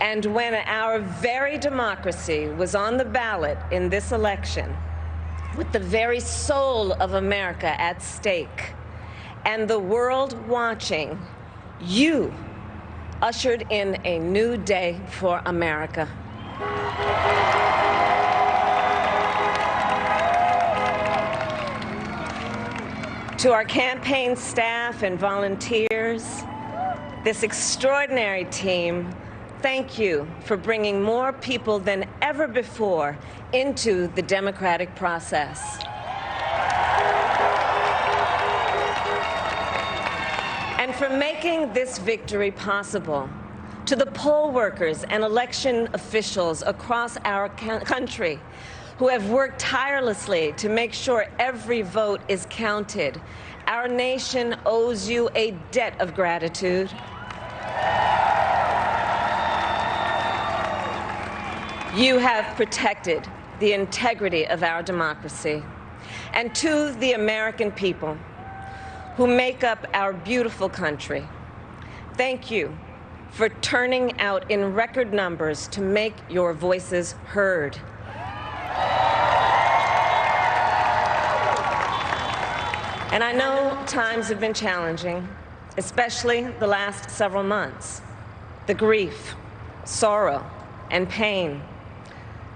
And when our very democracy was on the ballot in this election, with the very soul of America at stake, and the world watching, you ushered in a new day for America. To our campaign staff and volunteers, this extraordinary team, thank you for bringing more people than ever before into the democratic process. And for making this victory possible. To the poll workers and election officials across our country who have worked tirelessly to make sure every vote is counted, our nation owes you a debt of gratitude. You have protected the integrity of our democracy. And to the American people who make up our beautiful country, thank you for turning out in record numbers to make your voices heard. And I know times have been challenging, especially the last several months. The grief, sorrow, and pain,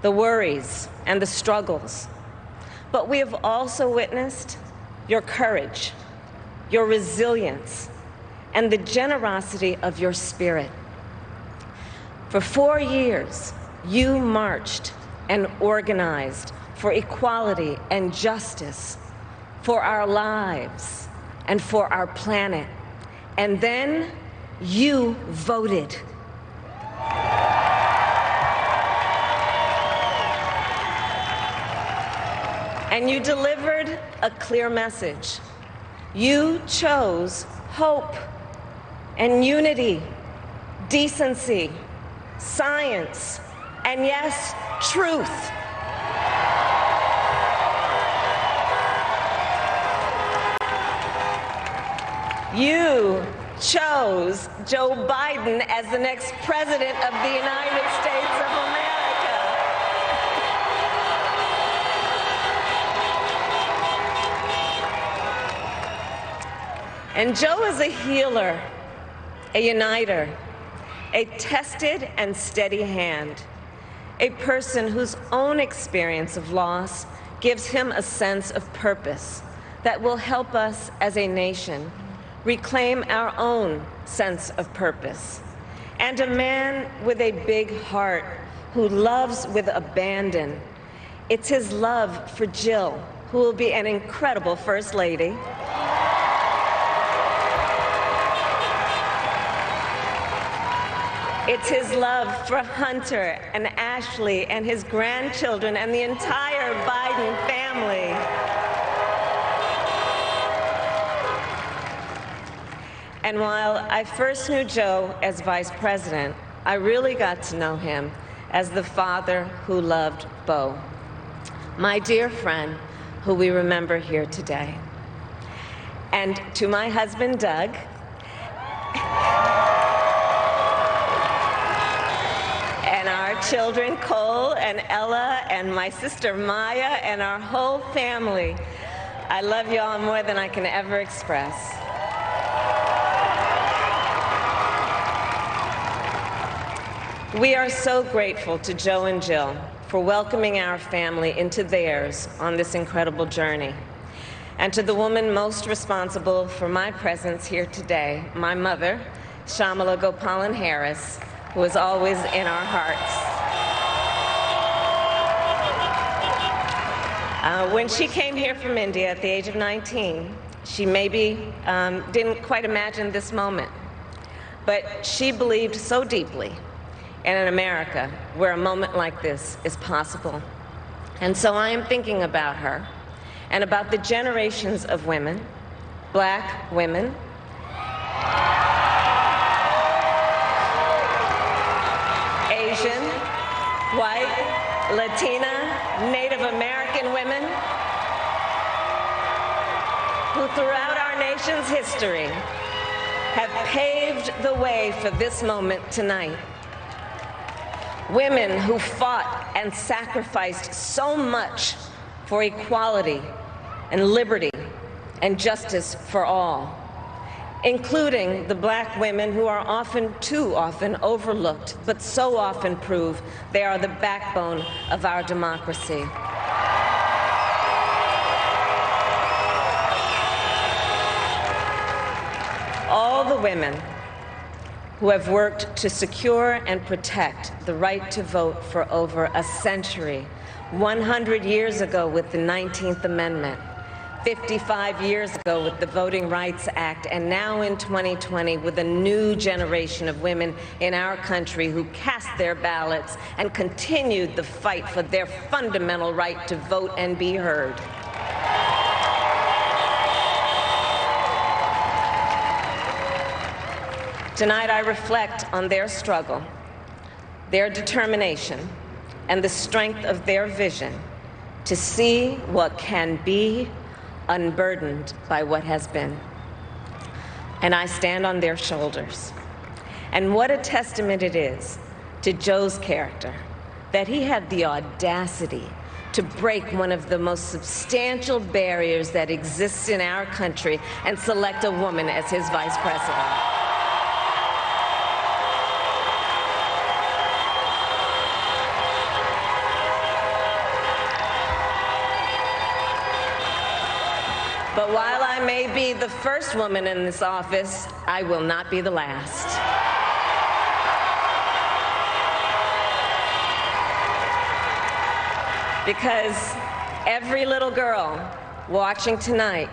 the worries and the struggles. But we have also witnessed your courage, your resilience, and the generosity of your spirit. For 4 years, you marched and organized for equality and justice, for our lives and for our planet. And then you voted. And you delivered a clear message. You chose hope and unity, decency, science, and yes, truth. You chose Joe Biden as the next president of the United States of America. And Joe is a healer, a uniter, a tested and steady hand, a person whose own experience of loss gives him a sense of purpose that will help us as a nation reclaim our own sense of purpose, and a man with a big heart who loves with abandon. It's his love for Jill, who will be an incredible First Lady. It's his love for Hunter and Ashley and his grandchildren and the entire Biden family. And while I first knew Joe as vice president, I really got to know him as the father who loved Bo, my dear friend who we remember here today. And to my husband, Doug, and our children, Cole and Ella, and my sister Maya, and our whole family, I love you all more than I can ever express. We are so grateful to Joe and Jill for welcoming our family into theirs on this incredible journey. And to the woman most responsible for my presence here today, my mother, Kamala Harris, who is always in our hearts. When she came here from India at the age of 19, she maybe didn't quite imagine this moment, but she believed so deeply in an America where a moment like this is possible. And so I am thinking about her and about the generations of women, Black women, Asian, white, Latina, Native American women who throughout our nation's history have paved the way for this moment tonight. Women who fought and sacrificed so much for equality and liberty and justice for all, including the black women who are often, too often, overlooked, but so often prove they are the backbone of our democracy. All the women who have worked to secure and protect the right to vote for over a century, 100 years ago with the 19th Amendment, 55 years ago with the Voting Rights Act, and now in 2020 with a new generation of women in our country who cast their ballots and continued the fight for their fundamental right to vote and be heard. Tonight, I reflect on their struggle, their determination, and the strength of their vision to see what can be unburdened by what has been. And I stand on their shoulders. And what a testament it is to Joe's character that he had the audacity to break one of the most substantial barriers that exists in our country and select a woman as his vice president. But while I may be the first woman in this office, I will not be the last. Because every little girl watching tonight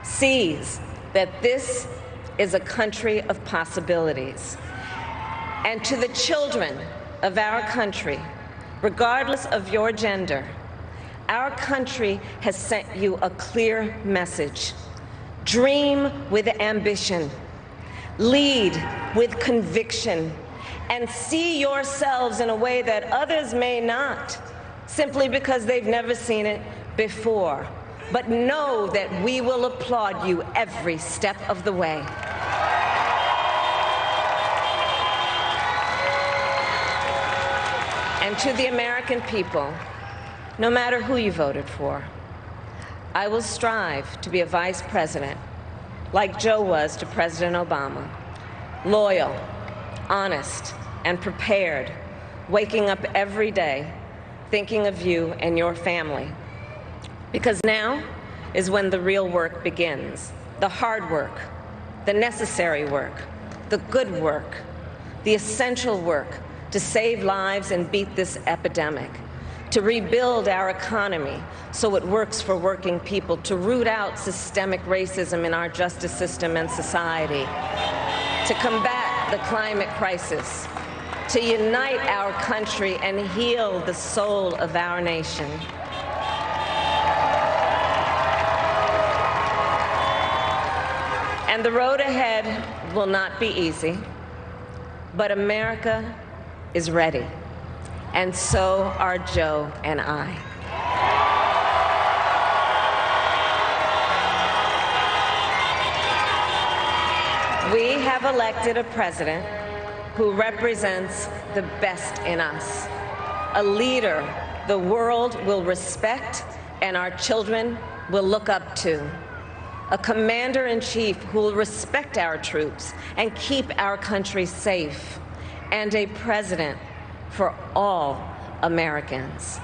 sees that this is a country of possibilities. And to the children of our country, regardless of your gender, our country has sent you a clear message. Dream with ambition, lead with conviction, and see yourselves in a way that others may not, simply because they've never seen it before. But know that we will applaud you every step of the way. And to the American people, no matter who you voted for, I will strive to be a vice president, like Joe was to President Obama, loyal, honest, and prepared, waking up every day thinking of you and your family. Because now is when the real work begins, the hard work, the necessary work, the good work, the essential work to save lives and beat this epidemic, to rebuild our economy so it works for working people, to root out systemic racism in our justice system and society, to combat the climate crisis, to unite our country and heal the soul of our nation. And the road ahead will not be easy, but America is ready. And so are Joe and I. We have elected a president who represents the best in us, a leader the world will respect and our children will look up to, a commander-in-chief who will respect our troops and keep our country safe, and a president for all Americans.